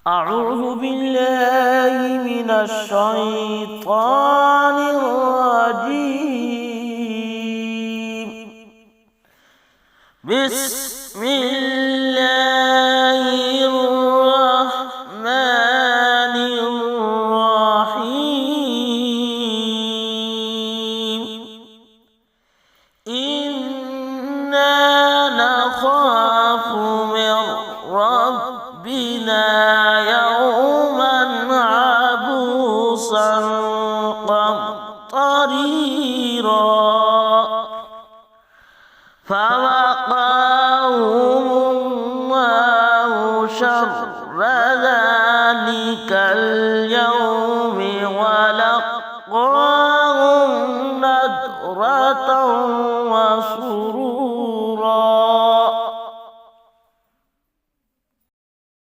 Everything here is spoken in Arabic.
أعوذ بالله من الشيطان الرجيم. بسم الله الرحمن الرحيم. إنا نخاف من ربنا يوما عبوسا قمطريرا. فوقاهم الله شر ذلك اليوم